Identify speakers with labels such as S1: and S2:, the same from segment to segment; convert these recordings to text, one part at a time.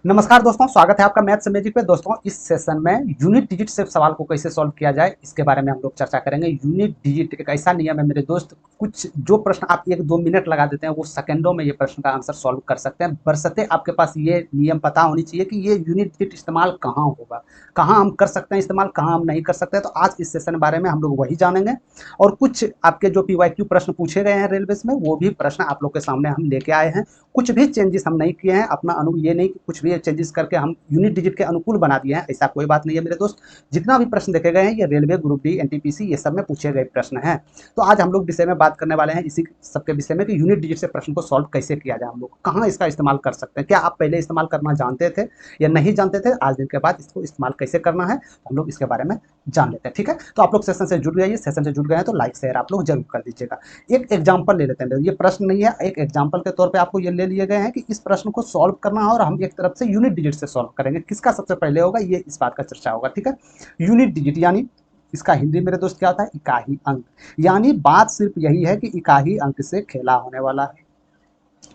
S1: नमस्कार दोस्तों, स्वागत है आपका मैथ्स मैजिक पे। दोस्तों, इस सेशन में यूनिट डिजिट से सवाल को कैसे सॉल्व किया जाए इसके बारे में हम लोग चर्चा करेंगे। यूनिट डिजिट एक ऐसा नियम है मेरे दोस्त, कुछ जो प्रश्न आप 1-2 मिनट लगा देते हैं वो सेकंडों में ये प्रश्न का आंसर सॉल्व कर सकते हैं। बशर्ते आपके पास ये नियम पता होनी चाहिए कि ये यूनिट डिजिट इस्तेमाल कहाँ होगा, कहाँ हम कर सकते हैं इस्तेमाल, कहाँ हम नहीं कर सकते। तो आज इस सेशन बारे में हम लोग वही जानेंगे और कुछ आपके जो PYQ प्रश्न पूछे गए हैं रेलवे में, वो भी प्रश्न आप लोग के सामने हम लेके आए हैं। कुछ भी चेंजेस हम नहीं किए हैं अपना ये नहीं कि कुछ भी चेंजेस करके हम यूनिट डिजिट के अनुकूल बना दिए हैं, ऐसा कोई बात नहीं है मेरे दोस्त। जितना भी प्रश्न देखे गए हैं ये रेलवे, ग्रुप डी, NTPC ये सब में पूछे गए प्रश्न हैं। तो आज हम लोग विषय में बात करने वाले हैं इसी सबके विषय में कि यूनिट डिजिट से प्रश्न को सॉल्व कैसे किया जाए, हम लोग कहाँ इसका इस्तेमाल कर सकते हैं। क्या आप पहले इस्तेमाल करना जानते थे या नहीं जानते थे, आज दिन के बाद इसको इस्तेमाल कैसे करना है हम लोग इसके बारे में जान लेते हैं। ठीक है, तो आप लोग सेशन से जुड़ गए, सेशन से जुड़ गए हैं तो लाइक शेयर आप लोग जरूर कर दीजिएगा। एक एग्जाम्पल ले लेते हैं, ये प्रश्न नहीं है, एक एग्जाम्पल के तौर पे आपको ये ले लिए गए हैं कि इस प्रश्न को सॉल्व करना है और हम एक तरफ से यूनिट डिजिट से सॉल्व करेंगे। किसका सबसे पहले होगा ये इस बात का चर्चा होगा। ठीक है, यूनिट डिजिट यानी इसका हिंदी मेरे दोस्त क्या होता है, इकाई अंक। यानी बात सिर्फ यही है कि इकाई अंक से खेला होने वाला है।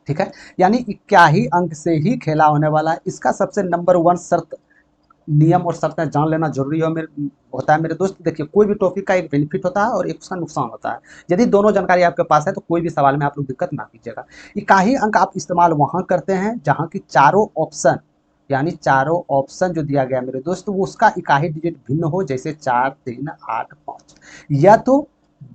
S1: ठीक है, यानी इकाई अंक से ही खेला होने वाला है। इसका सबसे नंबर 1 शर्त, नियम और शर्तें जान लेना जरूरी होता है मेरे दोस्त। देखिए, कोई भी टॉपिक का एक बेनिफिट होता है और एक उसका नुकसान होता है। यदि दोनों जानकारी आपके पास है तो कोई भी सवाल में आप लोग दिक्कत ना कीजिएगा। इकाई अंक आप इस्तेमाल वहां करते हैं जहां की चारों ऑप्शन, यानी चारों ऑप्शन जो दिया गया मेरे दोस्त वो उसका इकाई डिजिट भिन्न हो, जैसे 4, 3, 8, 5, या तो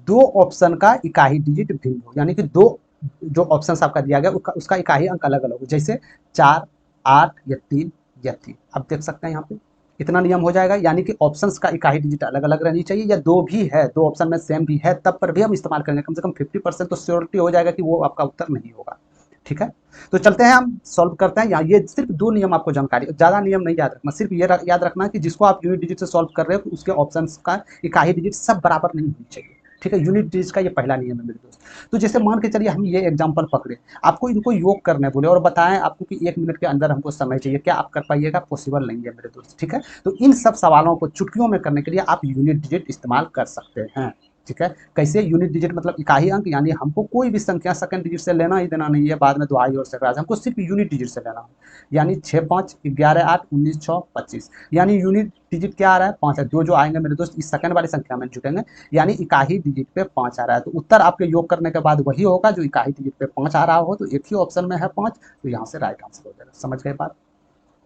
S1: दो ऑप्शन का इकाई डिजिट भिन्न हो, यानी कि दो जो ऑप्शन आपका दिया गया उसका इकाई अंक अलग अलग हो, जैसे 4, 8 या 3 या 3। आप देख सकते हैं यहाँ पे इतना नियम हो जाएगा, यानी कि ऑप्शंस का इकाई डिजिट अलग अलग रहनी चाहिए, या दो भी है, दो ऑप्शन में सेम भी है तब पर भी हम इस्तेमाल करेंगे। कम से कम 50% तो श्योरिटी हो जाएगा कि वो आपका उत्तर नहीं होगा। ठीक है, तो चलते हैं हम सॉल्व करते हैं। यहाँ ये सिर्फ 2 नियम आपको जानकारी, ज़्यादा नियम नहीं याद रखना, सिर्फ ये याद रखना कि जिसको आप यूनिट डिजिट से सॉल्व कर रहे हो उसके ऑप्शंस का इकाई डिजिट सब बराबर नहीं होनी चाहिए। ठीक है, यूनिट डिजिट का ये पहला नियम है मेरे दोस्त। तो जैसे मान के चलिए हम ये एग्जांपल पकड़े, आपको इनको योग करने बोले और बताएं आपको कि 1 मिनट के अंदर हमको समय चाहिए, क्या आप कर पाइएगा? पॉसिबल नहीं है मेरे दोस्त। ठीक है, तो इन सब सवालों को चुटकियों में करने के लिए आप यूनिट डिजिट इस्तेमाल कर सकते हैं। ठीक है, कैसे? यूनिट डिजिट मतलब इकाई अंक, यानी हमको कोई भी संख्या सेकंड डिजिट से लेना ही देना नहीं है, बाद में दुहाई और सकराज, हमको सिर्फ यूनिट डिजिट से लेना है। यानी 6, 5, 11, 8, 19, 6, 25, यानी यूनिट डिजिट क्या आ रहा है? 5 है। जो आएंगे मेरे दोस्त इस सेकंड वाली संख्या में जुटेंगे, यानी इकाई डिजिट पे 5 आ रहा है। तो उत्तर आपके योग करने के बाद वही होगा जो इकाई डिजिट पे 5 आ रहा हो। तो एक ही ऑप्शन में है 5, तो यहाँ से राइट आंसर हो जाएगा। समझ गए बात?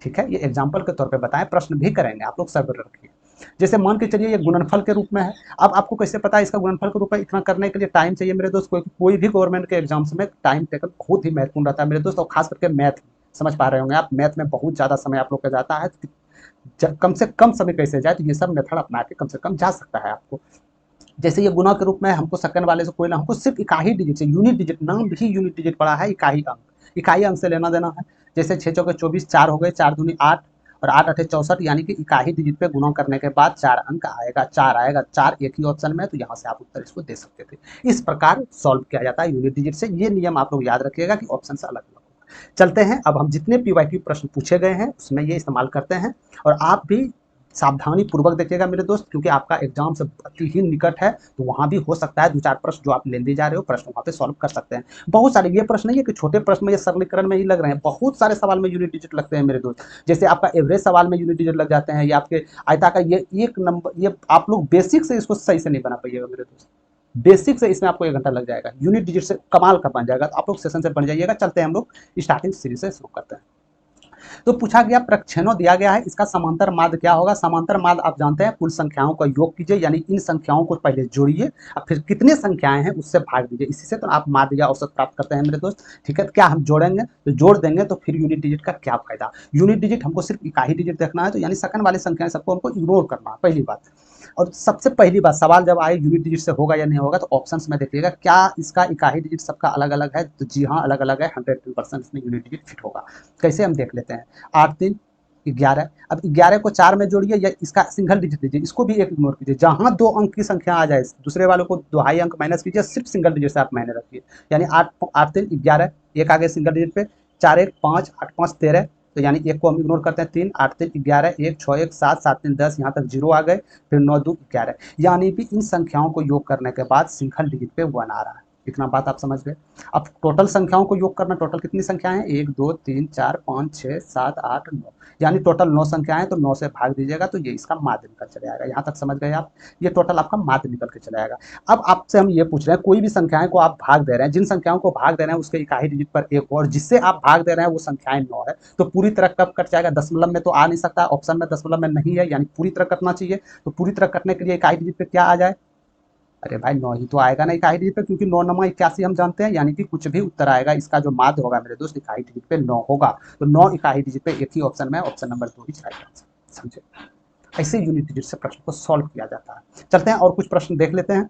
S1: ठीक है, ये एग्जाम्पल के तौर पे बताएं, प्रश्न भी करेंगे, आप लोग सब्र रखिए। जैसे मान के चलिए ये गुणनफल के रूप में है। अब आपको कैसे पता है इसका गुणनफल के रूप में? इतना करने के लिए टाइम चाहिए मेरे दोस्त। कोई भी गवर्नमेंट के एग्जाम्स में टाइम टेकन बहुत ही महत्वपूर्ण रहता है मेरे दोस्त, और खास करके मैथ में। समझ पा रहे होंगे आप, मैथ में बहुत ज़्यादा समय आप लोग का जाता है। कम से कम समय कैसे जाए, तो ये सब मेथड अपना के कम से कम जा सकता है आपको। जैसे ये गुना के रूप में हमको सेकंड वाले से कोई ना, हमको सिर्फ इकाई डिजिट से, यूनिट डिजिट, नाम भी यूनिट डिजिट पड़ा है, इकाई अंक, इकाई अंक से लेना देना है। जैसे 6 चौके 24, 4 हो गए, 4 दूनी 8 और 8 8 64, यानी कि इकाई डिजिट पे गुना करने के बाद 4 अंक आएगा, 4 आएगा, 4 एक ही ऑप्शन में है, तो यहाँ से आप उत्तर इसको दे सकते थे। इस प्रकार सॉल्व किया जाता है यूनिट डिजिट से। ये नियम आप लोग याद रखिएगा कि ऑप्शन से अलग अलग। चलते हैं, अब हम जितने PYQ प्रश्न पूछे गए हैं उसमें ये इस्तेमाल करते हैं, और आप भी सावधानी पूर्वक देखिएगा मेरे दोस्त, क्योंकि आपका एग्जाम से अति ही निकट है, तो वहां भी हो सकता है 2-4 प्रश्न जो आप लेते जा रहे हो प्रश्न वहां पे सॉल्व कर सकते हैं। बहुत सारे ये प्रश्न नहीं है कि छोटे प्रश्न में, ये सरलीकरण में ही लग रहे हैं, बहुत सारे सवाल में यूनिट डिजिट लगते हैं मेरे दोस्त। जैसे आपका एवरेज सवाल में यूनिट डिजिट लग जाते हैं, या आपके आयता का ये एक नंबर, ये आप लोग बेसिक से इसको सही से नहीं बना पाइएगा मेरे दोस्त। बेसिक से इसमें आपको 1 घंटा लग जाएगा, यूनिट डिजिट से कमाल का बन जाएगा। तो आप लोग सेशन से बढ़ जाइएगा। चलते हैं हम लोग स्टार्टिंग सीरीज से शुरू करते हैं। तो पूछा गया प्रक्षेणों दिया गया है, इसका समांतर माध्य क्या होगा? समांतर माध्य आप जानते हैं, कुल संख्याओं का योग कीजिए, यानी इन संख्याओं को पहले जोड़िए और फिर कितने संख्याएं हैं उससे भाग दीजिए, इसी से तो आप माध्य या औसत प्राप्त करते हैं मेरे दोस्त। ठीक है, क्या हम जोड़ेंगे? तो जोड़ देंगे, तो फिर यूनिट डिजिट का क्या फायदा? यूनिट डिजिट हमको सिर्फ इकाई डिजिट देखना है, तो यानी सेकंड वाली संख्याएं सबको हमको इग्नोर करना है, पहली बात। और सबसे पहली बात, सवाल जब आए यूनिट डिजिट से होगा या नहीं होगा, तो ऑप्शंस में देखिएगा क्या इसका इकाई डिजिट सबका अलग अलग है, तो जी हाँ अलग अलग है, 100% इसमें यूनिट डिजिट फिट होगा। कैसे हम देख लेते हैं। 8 3 11, अब 11 को 4 में जोड़िए, या इसका सिंगल डिजिट लीजिए, इसको भी एक इग्नोर कीजिए। जहां 2 अंक की संख्या आ जाए दूसरे वालों को दोहाई अंक माइनस कीजिए, सिर्फ सिंगल डिजिट से आप मायने रखिए। यानी 8 8 3 11, एक आगे सिंगल डिजिट पे, 4 1 5 8 5 13, तो यानी एक को हम इग्नोर करते हैं, 3 8 3 11, 1 6 1 7 7 3 10, यहाँ तक 0 आ गए, फिर 9 2 11, यानी भी इन संख्याओं को योग करने के बाद सिंगल डिजिट पे 1 आ रहा है। इतना बात आप समझ गए। अब टोटल संख्याओं को योग करना, टोटल कितनी संख्याएं हैं, 1 2 3 4 5 6 7 8 9, यानी टोटल 9 संख्याएं, तो 9 से भाग दीजिएगा तो ये इसका माध्य निकल चले आएगा। यहाँ तक समझ गए आप, ये टोटल आपका माध्य निकल के चले आएगा। अब आपसे हम ये पूछ रहे हैं, कोई भी संख्याएं को आप भाग दे रहे हैं, जिन संख्याओं को भाग दे रहे हैं उसके इकाई डिजिट पर एक, और जिससे आप भाग दे रहे हैं वो संख्याएं 9 है, तो पूरी तरह कब कट जाएगा, दशमलव में तो आ नहीं सकता, ऑप्शन में दशमलव में नहीं है, यानी पूरी तरह कटना चाहिए। तो पूरी तरह कटने के लिए इकाई डिजिट पे क्या आ जाए, अरे भाई 9 ही तो आएगा ना इकाई डिजिट पे, क्योंकि 9 नमा 81 हम जानते हैं, यानी कि कुछ भी उत्तर आएगा इसका जो माध्य होगा मेरे दोस्त इकाई डिजिट पे 9 होगा। तो 9 इकाई डिजिट पे एक ही ऑप्शन में, ऑप्शन नंबर 2 ही जाएगा, समझे। ऐसे यूनिट डिजिट से प्रश्न को सॉल्व किया जाता है। चलते हैं और कुछ प्रश्न देख लेते हैं।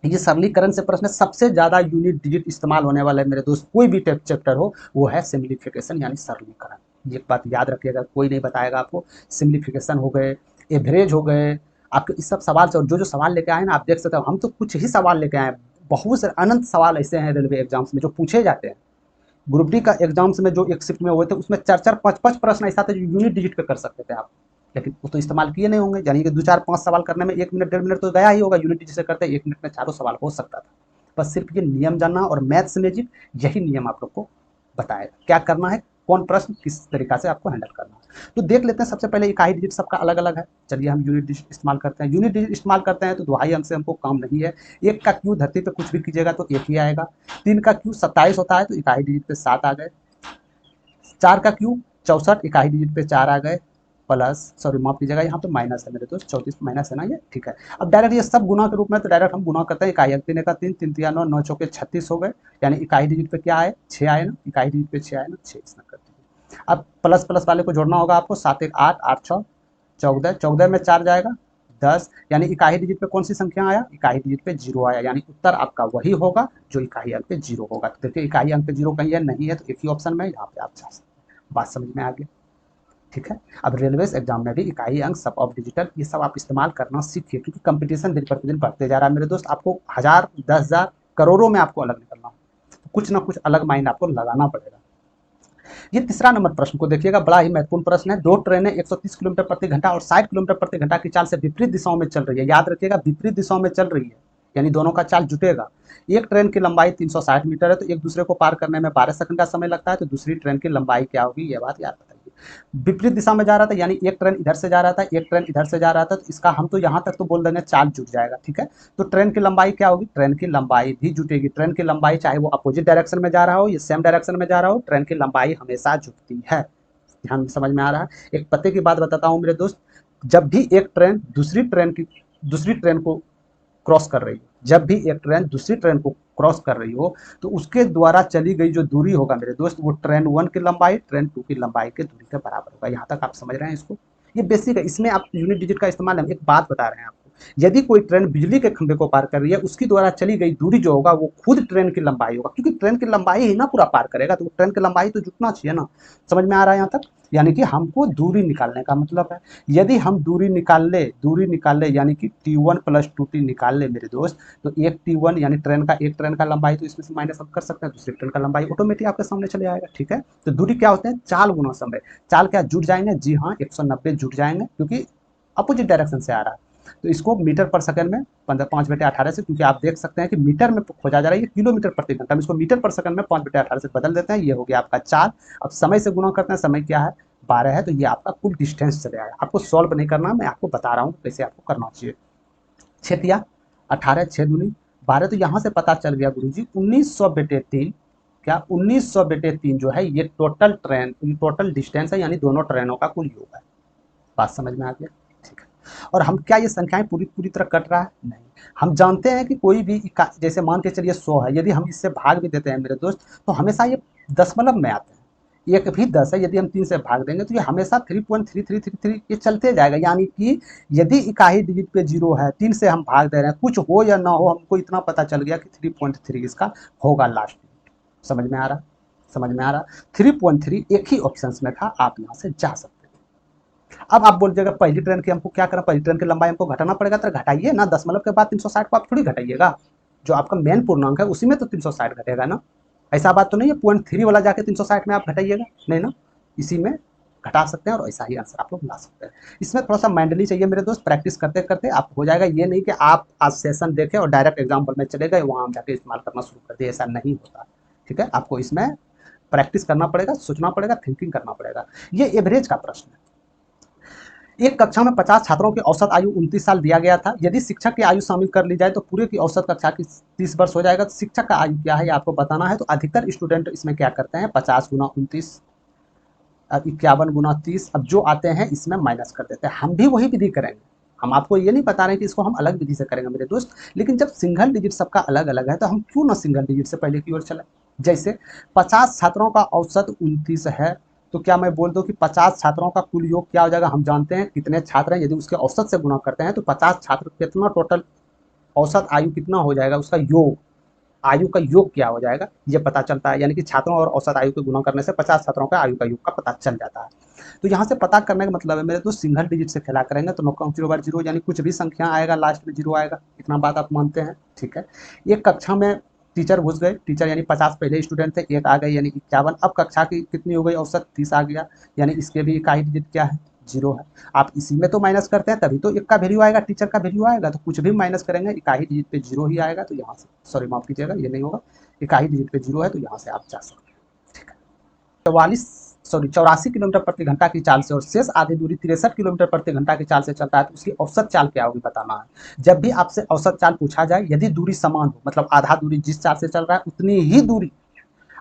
S1: ये सरलीकरण से प्रश्न, सबसे ज्यादा यूनिट डिजिट इस्तेमाल होने वाले मेरे दोस्त कोई भी चैप्टर हो वो है सिम्प्लीफिकेशन यानी सरलीकरण। ये बात याद रखिएगा, कोई नहीं बताएगा आपको। सिम्प्लीफिकेशन हो गए, एवरेज हो गए, आपके इस सब सवाल से, और जो जो सवाल लेके आए ना आप देख सकते हो, हम तो कुछ ही सवाल लेके आए, बहुत से अनंत सवाल ऐसे हैं रेलवे एग्जाम्स में जो पूछे जाते हैं। ग्रुप डी का एग्जाम्स में जो एक शिफ्ट में हुए थे उसमें 4-4 5-5 प्रश्न ऐसा था जो यूनिट डिजिट पे कर सकते थे आप, लेकिन वो तो इस्तेमाल किए नहीं होंगे, यानी कि 2 4 5 सवाल करने में 1 मिनट 1.5 मिनट तो गया ही होगा। यूनिट डिजिट से करते 1 मिनट में चारों सवाल हो सकता था। बस सिर्फ ये नियम जानना और मैथ्स मैजिक, यही नियम आप लोग को बताएगा क्या करना है, कौन प्रश्न किस तरीका से आपको हैंडल करना है। तो देख लेते हैं, सबसे पहले इकाई डिजिट सबका अलग अलग है। चलिए हम यूनिट डिजिट इस्तेमाल करते हैं। यूनिट डिजिट इस्तेमाल करते हैं तो दहाई अंक से हमको काम नहीं है। 1 का क्यू धरती पे कुछ भी कीजिएगा तो 1 ही आएगा। 3 का क्यू 27 होता है तो इकाई डिजिट पे 7 आ गए। 4 का क्यू 64, इकाई डिजिट पे 4 आ गए, प्लस, सॉरी माफ कीजिएगा यहाँ पे माइनस है मेरे दोस्त, 34 माइनस है ना ये, ठीक है। अब डायरेक्ट ये सब गुना के रूप में, तो डायरेक्ट हम गुना करते हैं। इकाई अंक 3 का 3, 3 3 9, 9 चौके 36 हो गए, यानी इकाई डिजिट पे क्या आए, 6 आए ना, इकाई डिजिट पे 6 आए ना, 6 इसमें कर दीजिए। अब प्लस प्लस वाले को जोड़ना होगा आपको, 7 1 8, 8 6 14, 14 में 4 जाएगा 10, यानी इकाई डिजिट पे कौन सी संख्या आया, इकाई डिजिट पे 0 आया, यानी उत्तर आपका वही होगा जो इकाई अंक पे 0 होगा। तो देखिए इकाई अंक पे 0 कहीं है नहीं है, तो एक ही ऑप्शन में यहाँ पे आप जा सकते हैं। बात समझ में आ गई, ठीक है। अब रेलवे एग्जाम में भी इकाई अंक, सब ऑफ डिजिटल, ये सब आप इस्तेमाल करना सीखिए, क्योंकि कंपटीशन दिन प्रतिदिन बढ़ते जा रहा है मेरे दोस्त। आपको 1000 10,000 करोड़ों में आपको अलग निकलना हो, तो कुछ ना कुछ अलग माइंड आपको लगाना पड़ेगा। ये तीसरा नंबर प्रश्न को देखिएगा, बड़ा ही महत्वपूर्ण प्रश्न है। 2 ट्रेनें 130 किलोमीटर प्रति घंटा और 60 किलोमीटर प्रति घंटा की चाल से विपरीत दिशाओं में चल रही है। याद रखिएगा विपरीत दिशाओं में चल रही है, यानी दोनों का चाल जुटेगा। एक ट्रेन की लंबाई 360 मीटर है, तो एक दूसरे को पार करने में 12 सेकंड का समय लगता है, तो दूसरी ट्रेन की लंबाई क्या होगी, ये बात याद बताइए। विपरीत दिशा में जा रहा था, यानी एक ट्रेन इधर से जा रहा था, एक ट्रेन इधर से जा रहा था, तो इसका हम तो यहाँ तक तो बोल देंगे चाल जुट जाएगा, ठीक है। तो ट्रेन की लंबाई क्या होगी, ट्रेन की लंबाई भी जुटेगी। ट्रेन की लंबाई चाहे वो अपोजिट डायरेक्शन में जा रहा हो या सेम डायरेक्शन में जा रहा हो, ट्रेन की लंबाई हमेशा जुटती है। ध्यान समझ में आ रहा है। एक पते की बात बताता हूँ मेरे दोस्त, जब भी एक ट्रेन दूसरी ट्रेन को क्रॉस कर रही हो, जब भी एक ट्रेन दूसरी ट्रेन को क्रॉस कर रही हो, तो उसके द्वारा चली गई जो दूरी होगा मेरे दोस्त, वो ट्रेन 1 की लंबाई ट्रेन 2 की लंबाई के दूरी के बराबर होगा। यहाँ तक आप समझ रहे हैं इसको, ये बेसिक है। इसमें आप यूनिट डिजिट का इस्तेमाल, हम एक बात बता रहे हैं आपको, यदि कोई ट्रेन बिजली के खंभे को पार कर रही है, उसकी द्वारा चली गई दूरी जो होगा वो खुद ट्रेन की लंबाई होगा, क्योंकि ट्रेन की लंबाई ही ना पूरा पार करेगा, तो ट्रेन की लंबाई तो जुटना चाहिए ना। समझ में आ रहा है यहाँ तक। यानी कि हमको दूरी निकालने का मतलब है, यदि हम दूरी निकाल ले यानी कि T1 + 2T निकाल ले मेरे दोस्त, तो एक T1 यानी एक ट्रेन का लंबाई, तो इसमें से माइनस हम कर सकते हैं, दूसरी ट्रेन का लंबाई ऑटोमेटिक आपके सामने चले आएगा, ठीक है। तो दूरी क्या होते हैं, चाल गुना समय। चाल क्या जुट जाएंगे, जी हाँ 190 जुट जाएंगे, क्योंकि अपोजिट डायरेक्शन से आ रहा है। तो इसको मीटर पर सेकंड में 5/18 से, क्योंकि आप देख सकते हैं कि मीटर में खोजा जा रहा है, ये किलोमीटर प्रति घंटा में, इसको मीटर पर सेकंड में 5/18 से बदल देते हैं, ये हो गया आपका चाल। अब समय से गुना करते हैं, समय क्या है 12 है, तो ये आपका कुल डिस्टेंस चले आया। आपको सॉल्व नहीं करना, मैं आपको बता रहा हूँ कैसे आपको करना चाहिए। 6 18, 6 दूनी 12, तो यहाँ से पता चल गया गुरुजी 1900/3, क्या 1900/3 जो है ये टोटल डिस्टेंस है, यानी दोनों ट्रेनों का कुल योग है। बात समझ में आ गया, ठीक है। और हम क्या ये संख्याएं पूरी पूरी तरह कट रहा है, नहीं। हम जानते हैं कि कोई भी जैसे मान के चलिए 100 है, यदि हम इससे भाग भी देते हैं मेरे दोस्त, तो हमेशा ये दशमलव में आते हैं। एक भी 10 है, यदि हम 3 से भाग देंगे तो ये हमेशा 3.3333 ये चलते जाएगा, यानी कि यदि इकाई डिजिट पे 0 है, 3 से हम भाग दे रहे हैं, कुछ हो या ना हो, हमको इतना पता चल गया कि 3.3 इसका होगा लास्ट। समझ में आ रहा, 3.3 एक ही ऑप्शन में था, आप यहाँ से जा सकते। अब आप बोलिएगा पहली ट्रेन की हमको क्या करना, पहली ट्रेन की लंबाई हमको घटाना पड़ेगा, तो घटाइए ना, दशमलव के बाद 360 को आप थोड़ी घटाइएगा, जो आपका मेन पूर्णांक है उसी में तो 360 घटेगा ना। ऐसा बात तो नहीं है 0.3 वाला जाके 360 में आप घटाइएगा, नहीं ना, इसी में घटा सकते हैं और ऐसा ही आंसर आप लोग ला सकते हैं। इसमें थोड़ा सा माइंडली चाहिए मेरे दोस्त, प्रैक्टिस करते करते आप हो जाएगा। ये नहीं कि आप आज सेशन देखें और डायरेक्ट एग्जाम्पल में चले गए वहाँ जाके इस्तेमाल करना शुरू कर दिए, ऐसा नहीं होता। ठीक है, आपको इसमें प्रैक्टिस करना पड़ेगा, सोचना पड़ेगा, थिंकिंग करना पड़ेगा। ये एवरेज का प्रश्न है। एक कक्षा में 50 छात्रों की औसत आयु 29 साल दिया गया था। यदि शिक्षक की आयु शामिल कर ली जाए तो पूरे की औसत कक्षा की 30 वर्ष हो जाएगा। तो शिक्षक का आयु क्या है ये आपको बताना है। तो अधिकतर स्टूडेंट इसमें क्या करते हैं, 50 गुना 29, अब 51 गुना 30, अब जो आते हैं इसमें माइनस कर देते हैं। हम भी वही विधि करेंगे, हम आपको ये नहीं बता रहे कि इसको हम अलग विधि से करेंगे मेरे दोस्त, लेकिन जब सिंगल डिजिट सबका अलग अलग है तो हम क्यों ना सिंगल डिजिट से पहले की ओर चले। जैसे 50 छात्रों का औसत 29 है, तो क्या मैं बोल दूं कि 50 छात्रों का कुल योग क्या हो जाएगा, हम जानते हैं कितने छात्र हैं, यदि उसके औसत से गुना करते हैं तो 50 छात्र कितना टोटल औसत आयु कितना हो जाएगा, उसका योग, आयु का योग क्या हो जाएगा ये पता चलता है। यानी कि छात्रों और औसत आयु को गुना करने से 50 छात्रों का आयु का योग का पता चल जाता है। तो यहाँ से पता करने का मतलब है मेरे दोस्त, सिंगल डिजिट से खेला करेंगे तो 9 यानी कुछ भी संख्या आएगा लास्ट में 0 आएगा, इतना बात आप मानते हैं। ठीक है, एक कक्षा में टीचर घुस गए, टीचर यानी 50 पहले स्टूडेंट थे, एक आ गए यानी 51, अब कक्षा की कितनी हो गई औसत, 30 आ गया, यानी इसके भी इकाई डिजिट क्या है, 0 है। आप इसी में तो माइनस करते हैं तभी तो एक का वैल्यू आएगा, टीचर का वैल्यू आएगा, तो कुछ भी माइनस करेंगे इकाई डिजिट पे 0 ही आएगा। तो यहाँ से सॉरी माफ कीजिएगा, ये नहीं होगा, इकाई डिजिट पे 0 है, तो यहाँ से आप जा सकते हैं। ठीक है, 84 किलोमीटर प्रति घंटा की चाल से और शेष आधी दूरी 63 किलोमीटर प्रति घंटा की चाल से चलता है, तो उसकी औसत चाल क्या होगी बताना है। जब भी आपसे औसत चाल पूछा जाए, यदि दूरी समान हो, मतलब आधा दूरी जिस चाल से चल रहा है उतनी ही दूरी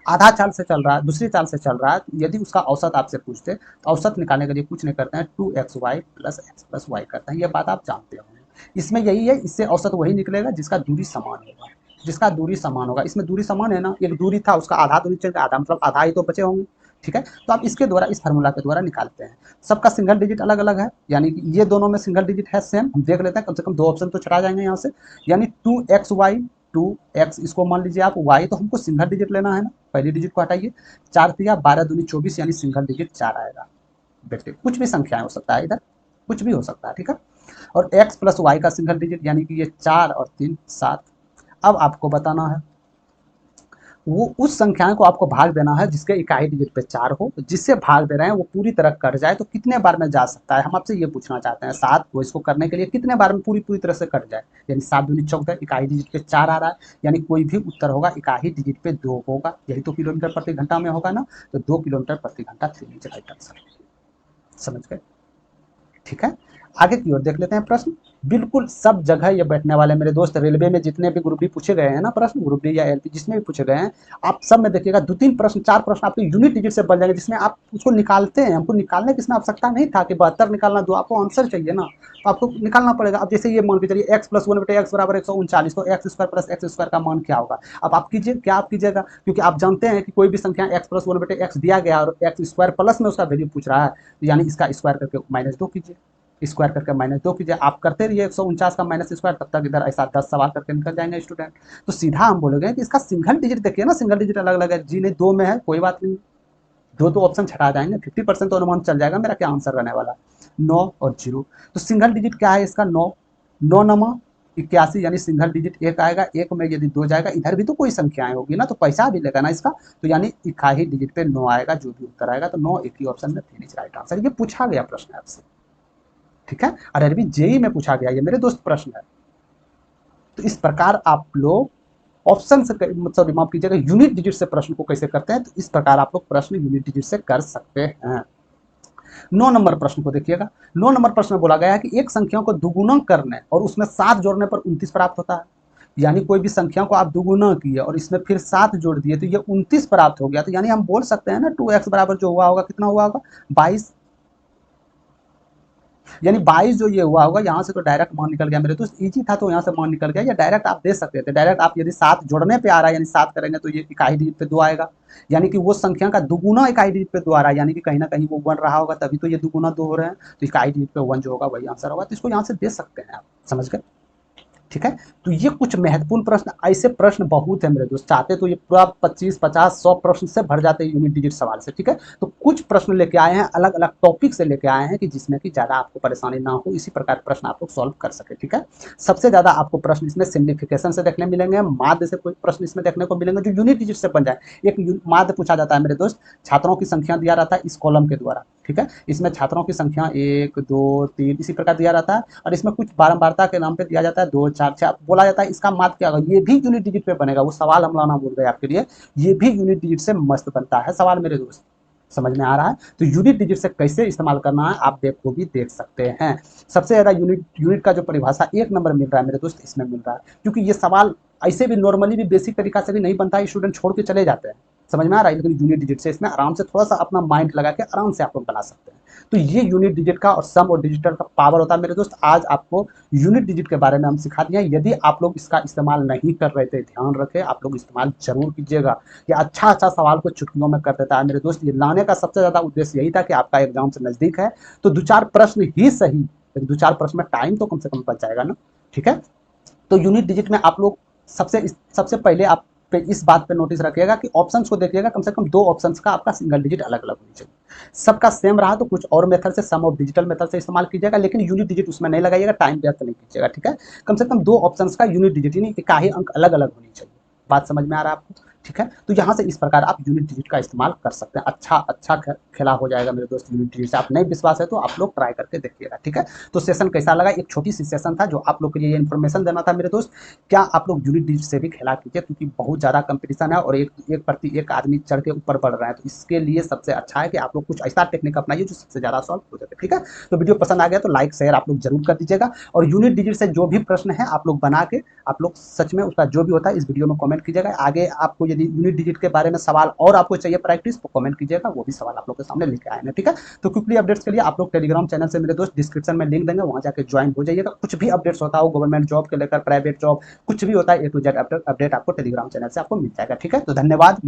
S1: आधा चाल से चल रहा है, दूसरी चाल से चल रहा है, यदि उसका औसत आपसे पूछते तो औसत निकालने के लिए कुछ नहीं करते हैं, 2xy plus x plus Y करते हैं, ये बात आप जानते होंगे। इसमें यही है, इससे औसत वही निकलेगा जिसका दूरी समान होगा, जिसका दूरी समान होगा। इसमें दूरी समान है ना, एक दूरी था उसका आधा दूरी चल आधा, मतलब आधा ही तो बचे होंगे। ठीक है, तो आप इसके द्वारा, इस फार्मूला के द्वारा निकालते हैं। सबका सिंगल डिजिट अलग अलग है, यानी कि ये दोनों में सिंगल डिजिट है सेम, हम देख लेते हैं, कम से कम 2 ऑप्शन तो छटा जाएंगे यहाँ से, यानी 2x, इसको मान लीजिए आप y, तो हमको सिंगल डिजिट लेना है ना, पहली डिजिट को हटाइए, 4 तिया 12 दूनी 24, यानी सिंगल डिजिट 4 आएगा। बेटे कुछ भी संख्या हो सकता है, इधर कुछ भी हो सकता है। ठीक है, और x प्लस वाई का सिंगल डिजिट यानी कि ये 4 और 3 7। अब आपको बताना है, वो उस संख्या को आपको भाग देना है जिसके इकाई डिजिट पे 4 हो, जिससे भाग दे रहे हैं वो पूरी तरह कट जाए तो कितने बार में जा सकता है, हम आपसे ये पूछना चाहते हैं। 7 को इसको करने के लिए कितने बार में पूरी तरह से कट जाए, यानी 7 दूनी 14, इकाई डिजिट पे 4 आ रहा है, यानी कोई भी उत्तर होगा इकाई डिजिट पे 2 होगा, यही तो किलोमीटर प्रति घंटा में होगा ना, तो 2 किलोमीटर प्रति घंटा 3 इंच राइट आंसर। समझ गए। ठीक है, आगे की ओर देख लेते हैं प्रश्न। बिल्कुल सब जगह ये बैठने वाले मेरे दोस्त, रेलवे में जितने भी ग्रुप डी पूछे गए हैं ना प्रश्न, ग्रुप डी या एलपी जिसमें भी पूछे गए हैं, आप सब में देखिएगा 2-3 प्रश्न 4 प्रश्न आपके यूनिट डिजिट से बन जाएंगे, जिसमें आप उसको निकालते हैं। हमको निकालने की इसमें आवश्यकता नहीं था कि 72 निकालना, दो आपको आंसर चाहिए ना, तो आपको निकालना पड़ेगा। अब जैसे ये मान के चलिए x प्लस 1 x बराबर 139, तो x square plus x square का मान क्या होगा। अब आप कीजिए, क्या आप कीजिएगा, क्योंकि आप जानते हैं कि कोई भी संख्या x प्लस 1 x दिया गया और एक्स स्क्वायर प्लस में उसका वैल्यू पूछ रहा है, यानी इसका स्क्वायर करके -2 कीजिए, स्क्वायर करके -2 कीजिए, आप करते रहिए 149 का माइनस स्क्वायर, तब तक इधर ऐसा 10 सवाल करके निकल जाएंगे स्टूडेंट। तो सीधा हम बोलोगे कि इसका सिंगल डिजिट देखिए ना, सिंगल डिजिट अलग अलग है, जी नहीं 2 में है, कोई बात नहीं, 2 तो ऑप्शन छटा जाएंगे, 50% तो अनुमान चल जाएगा मेरा क्या आंसर रहने वाला, 9 और 0। तो सिंगल डिजिट क्या है इसका, 9, 9 नमा 81, यानी सिंगल डिजिट 1 आएगा, 1 में यदि 2 जाएगा, इधर भी तो कोई संख्याएं होगी ना, तो पैसा भी लेगा ना इसका, तो यानी इकाई डिजिट पे 9 आएगा, जो भी उत्तर आएगा, तो 9 एक ही ऑप्शन में 3 राइट आंसर। ये पूछा गया प्रश्न है आपसे। ठीक है, और अरबी जेई में पूछा गया ये मेरे दोस्त प्रश्न है। तो इस प्रकार आप लोग ऑप्शन से, मतलब माफ कीजिएगा, यूनिट डिजिट से प्रश्न को कैसे करते हैं, तो इस प्रकार आप लोग प्रश्न यूनिट डिजिट से कर सकते हैं। 9 नंबर प्रश्न को देखिएगा। 9 नंबर प्रश्न में बोला गया है कि एक संख्या को दुगुना करने और उसमें 7 जोड़ने पर 29 प्राप्त होता है। यानी कोई भी संख्या को आप दुगुना किए और इसमें फिर 7 जोड़ दिए तो ये 29 प्राप्त हो गया। तो यानी हम बोल सकते हैं ना 2x बराबर जो हुआ होगा कितना हुआ होगा, 22, यानी 22 जो ये हुआ होगा, यहाँ से तो डायरेक्ट मान निकल गया मेरे दोस्त, इजी था तो यहाँ से मान निकल गया, या डायरेक्ट आप दे सकते थे। डायरेक्ट आप यदि 7 जोड़ने पे आ रहा है, यानी 7 करेंगे तो ये इकाई डिजिट पे 2 आएगा, यानी कि वो संख्या का दुगुना इकाई डिजिट पे 2 आ रहा है, यानी कि कहीं ना कहीं वो 1 रहा होगा, तभी तो ये दुगुना 2 हो रहे हैं, तो इकाई डिजिट पे 1 जो होगा वही आंसर होगा। तो इसको यहाँ से दे सकते हैं आप, समझ गए। ठीक है, तो ये कुछ महत्वपूर्ण प्रश्न, ऐसे प्रश्न बहुत है मेरे दोस्त, चाहते तो ये पूरा 25, 50, 100 प्रश्न से भर जाते हैं यूनिट डिजिट सवाल से। ठीक है, तो कुछ प्रश्न लेके आए हैं, अलग अलग टॉपिक से लेके आए हैं कि जिसमें कि ज्यादा आपको परेशानी ना हो, इसी प्रकार प्रश्न आप लोग सॉल्व कर सके। ठीक है, सबसे ज्यादा आपको प्रश्न इसमें सिग्निफिकेशन से देखने मिलेंगे, माध्य से कोई प्रश्न इसमें देखने को मिलेंगे जो यूनिट डिजिट से बन जाए। एक माध्य पूछा जाता है मेरे दोस्त, छात्रों की संख्या दिया रहता है इस कॉलम के द्वारा, ठीक है। इसमें छात्रों की संख्या 1, 2, 3 इसी प्रकार दिया रहता है और इसमें कुछ बारंबारता के नाम पे दिया जाता है 2, 4, 6 बोला जाता है। इसका माध्य क्या होगा, ये भी यूनिट डिजिट पे बनेगा। वो सवाल हम लाना भूल गए आपके लिए, ये भी यूनिट डिजिट से मस्त बनता है सवाल मेरे दोस्त। समझ में आ रहा है? तो यूनिट डिजिट से कैसे इस्तेमाल करना है आप देखो भी देख सकते हैं। सबसे ज़्यादा यूनिट यूनिट का जो परिभाषा 1 नंबर मिल रहा है मेरे दोस्त, इसमें मिल रहा है, क्योंकि ये सवाल ऐसे भी नॉर्मली भी बेसिक तरीका से भी नहीं बनता है, स्टूडेंट छोड़ के चले जाते हैं। समझ में आ रहा है? लेकिन यूनिट डिजिट से इसमें आराम से थोड़ा सा अपना माइंड लगा के आराम से आप लोग बना सकते हैं। तो ये यूनिट डिजिट का और सम और डिजिटल का पावर होता है मेरे दोस्त। आज आपको यूनिट डिजिट के बारे में हम सिखा दिया। यदि आप लोग इसका इस्तेमाल नहीं कर रहे थे, ध्यान रखें आप लोग इस्तेमाल जरूर कीजिएगा। ये अच्छा सवाल को चुटकियों में कर देता है मेरे दोस्त। ये लाने का सबसे ज्यादा उद्देश्य यही था कि आपका एग्जाम से नजदीक है तो 2-4 प्रश्न ही सही, लेकिन 2-4 प्रश्न में टाइम तो कम से कम बच जाएगा ना। ठीक है। तो यूनिट डिजिट में आप लोग सबसे पहले आप पे इस बात पे नोटिस रखिएगा कि ऑप्शंस को देखिएगा, कम से कम 2 ऑप्शंस का आपका सिंगल डिजिट अलग अलग होनी चाहिए। सबका सेम रहा तो कुछ और मेथड से, सम ऑफ डिजिटल मेथड से इस्तेमाल कीजिएगा, लेकिन यूनिट डिजिट उसमें नहीं लगाइएगा, टाइम व्यर्थ नहीं कीजिएगा। ठीक है। कम से कम 2 ऑप्शंस का यूनिट डिजिट यानी इकाई अंक अलग अलग होनी चाहिए। बात समझ में आ रहा है आपको? ठीक है। तो यहाँ से इस प्रकार आप यूनिट डिजिट का इस्तेमाल कर सकते हैं। अच्छा खेला हो जाएगा मेरे दोस्त यूनिट डिजिट से। आप नहीं विश्वास है तो आप लोग ट्राई करके देखिएगा। ठीक है। तो सेशन कैसा लगा, एक छोटी सी सेशन था जो आप लोग के लिए इन्फॉर्मेशन देना था मेरे दोस्त। क्या आप लोग यूनिट डिजिट से भी खेला कीजिए, क्योंकि बहुत ज़्यादा कंपटीशन है और एक प्रति एक आदमी चढ़ के ऊपर बढ़ रहा है। तो इसके लिए सबसे अच्छा है कि आप लोग कुछ ऐसा टेक्निक अपनाइए जो सबसे ज़्यादा सॉल्व हो जाए। ठीक है। तो वीडियो पसंद आ गया तो लाइक शेयर आप लोग जरूर कर दीजिएगा, और यूनिट डिजिट से जो भी प्रश्न है आप लोग बना के आप लोग सच में उसका जो भी होता है इस वीडियो में कमेंट कीजिएगा। आगे आपको यदि यूनिट डिजिट के बारे में सवाल और आपको चाहिए प्रैक्टिस तो कमेंट कीजिएगा, वो भी सवाल आप लोग के सामने लेके आएंगे। ठीक है। तो क्विकली अपडेट्स के लिए आप लोग टेलीग्राम चैनल से मेरे दोस्त डिस्क्रिप्शन में लिंक देंगे, वहां जाकर ज्वाइन हो जाइएगा। कुछ भी अपडेट्स होता हो गवर्नमेंट जॉब के लेकर, प्राइवेट जॉब, कुछ भी होता है A to Z अपडेट आपको टेलीग्राम चैनल से आपको मिल जाएगा। ठीक है। तो धन्यवाद।